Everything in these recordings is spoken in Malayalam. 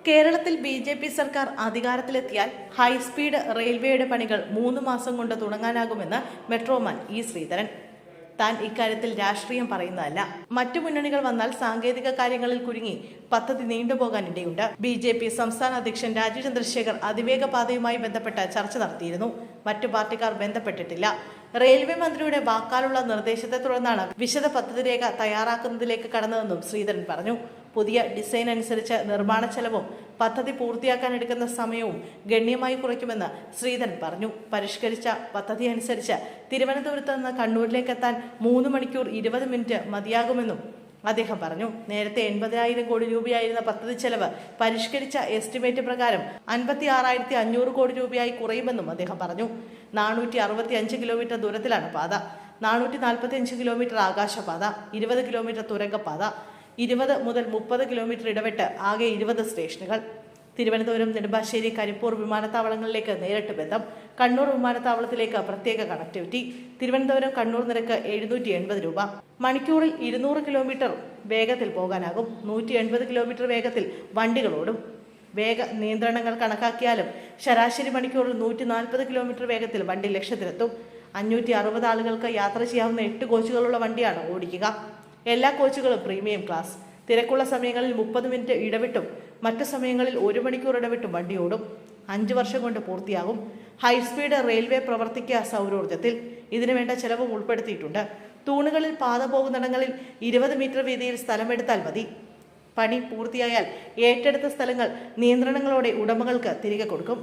കേരളത്തിൽ BJP സർക്കാർ അധികാരത്തിലെത്തിയാൽ ഹൈസ്പീഡ് റെയിൽവേയുടെ പണികൾ 3 മാസം കൊണ്ട് തുടങ്ങാനാകുമെന്ന് മെട്രോമാൻ ഇ ശ്രീധരൻ. താൻ ഇക്കാര്യത്തിൽ രാഷ്ട്രീയം പറയുന്നതല്ല. മറ്റു മുന്നണികൾ വന്നാൽ സാങ്കേതിക കാര്യങ്ങളിൽ കുരുങ്ങി പദ്ധതി നീണ്ടുപോകാനിടയുണ്ട്. BJP സംസ്ഥാന അധ്യക്ഷൻ രാജീവ് ചന്ദ്രശേഖർ അതിവേഗ പാതയുമായി ബന്ധപ്പെട്ട ചർച്ച നടത്തിയിരുന്നു. മറ്റു പാർട്ടിക്കാർ ബന്ധപ്പെട്ടിട്ടില്ല. റെയിൽവേ മന്ത്രിയുടെ വാക്കാലുള്ള നിർദ്ദേശത്തെ തുടർന്നാണ് വിശദ പദ്ധതി രേഖ തയ്യാറാക്കുന്നതിലേക്ക് കടന്നതെന്നും ശ്രീധരൻ പറഞ്ഞു. പുതിയ ഡിസൈൻ അനുസരിച്ച് നിർമ്മാണ ചെലവും പദ്ധതി പൂർത്തിയാക്കാൻ എടുക്കുന്ന സമയവും ഗണ്യമായി കുറയ്ക്കുമെന്ന് ശ്രീധരൻ പറഞ്ഞു. പരിഷ്കരിച്ച പദ്ധതി അനുസരിച്ച് തിരുവനന്തപുരത്ത് നിന്ന് കണ്ണൂരിലേക്ക് എത്താൻ 3 മണിക്കൂർ 20 മിനിറ്റ് മതിയാകുമെന്നും അദ്ദേഹം പറഞ്ഞു. നേരത്തെ 80,000 കോടി രൂപയായിരുന്ന പദ്ധതി ചെലവ് പരിഷ്കരിച്ച എസ്റ്റിമേറ്റ് പ്രകാരം 56,500 കോടി രൂപയായി കുറയുമെന്നും അദ്ദേഹം പറഞ്ഞു. 465 കിലോമീറ്റർ ദൂരത്തിലാണ് പാത. 445 കിലോമീറ്റർ ആകാശപാത, 20 കിലോമീറ്റർ തുരങ്കപാത, 20 മുതൽ 30 കിലോമീറ്റർ ഇടവിട്ട് ആകെ 20 സ്റ്റേഷനുകൾ. തിരുവനന്തപുരം, നെടുമ്പാശ്ശേരി, കരിപ്പൂർ വിമാനത്താവളങ്ങളിലേക്ക് നേരിട്ട് ബന്ധം. കണ്ണൂർ വിമാനത്താവളത്തിലേക്ക് പ്രത്യേക കണക്ടിവിറ്റി. തിരുവനന്തപുരം കണ്ണൂർ നിരക്ക് 780 രൂപ. മണിക്കൂറിൽ 200 കിലോമീറ്റർ വേഗത്തിൽ പോകാനാകും. 180 കിലോമീറ്റർ വേഗത്തിൽ വണ്ടികളോടും. വേഗ നിയന്ത്രണങ്ങൾ കണക്കാക്കിയാലും ശരാശരി മണിക്കൂറിൽ 140 കിലോമീറ്റർ വേഗത്തിൽ വണ്ടി ലക്ഷ്യത്തിലെത്തും. 560 ആളുകൾക്ക് യാത്ര ചെയ്യാവുന്ന 8 കോച്ചുകളുള്ള വണ്ടിയാണ് ഓടിക്കുക. എല്ലാ കോച്ചുകളും പ്രീമിയം ക്ലാസ്. തിരക്കുള്ള സമയങ്ങളിൽ 30 മിനിറ്റ് ഇടവിട്ടും മറ്റു സമയങ്ങളിൽ 1 മണിക്കൂർ ഇടവിട്ടും വണ്ടി ഓടും. 5 വർഷം കൊണ്ട് പൂർത്തിയാകും. ഹൈസ്പീഡ് റെയിൽവേ പ്രവർത്തിക്കുക സൗരോർജ്ജത്തിൽ. ഇതിനുവേണ്ട ചെലവും ഉൾപ്പെടുത്തിയിട്ടുണ്ട്. തൂണുകളിൽ പാത പോകുന്നിടങ്ങളിൽ 20 മീറ്റർ വീതിയിൽ സ്ഥലമെടുത്താൽ മതി. പണി പൂർത്തിയായാൽ ഏറ്റെടുത്ത സ്ഥലങ്ങൾ നിയന്ത്രണങ്ങളോടെ ഉടമകൾക്ക് തിരികെ കൊടുക്കും.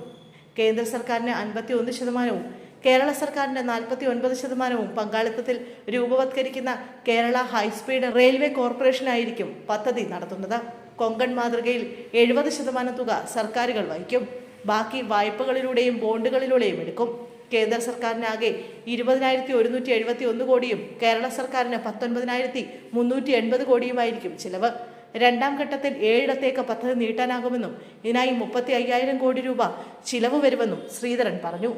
കേന്ദ്ര സർക്കാരിന് 51%, കേരള സർക്കാരിന്റെ 49% പങ്കാളിത്തത്തിൽ രൂപവത്കരിക്കുന്ന കേരള ഹൈസ്പീഡ് റെയിൽവേ കോർപ്പറേഷനായിരിക്കും പദ്ധതി നടത്തുന്നത്. കൊങ്കൺ മാതൃകയിൽ 70% തുക സർക്കാരുകൾ വഹിക്കും. ബാക്കി വായ്പകളിലൂടെയും ബോണ്ടുകളിലൂടെയും എടുക്കും. കേന്ദ്ര സർക്കാരിന് ആകെ 20,171 കോടിയും കേരള സർക്കാരിന് 19,380 കോടിയുമായിരിക്കും ചിലവ്. രണ്ടാം ഘട്ടത്തിൽ 7 ഇടത്തേക്ക് പദ്ധതി നീട്ടാനാകുമെന്നും ഇതിനായി 35,000 കോടി രൂപ ചിലവ് വരുമെന്നും ശ്രീധരൻ പറഞ്ഞു.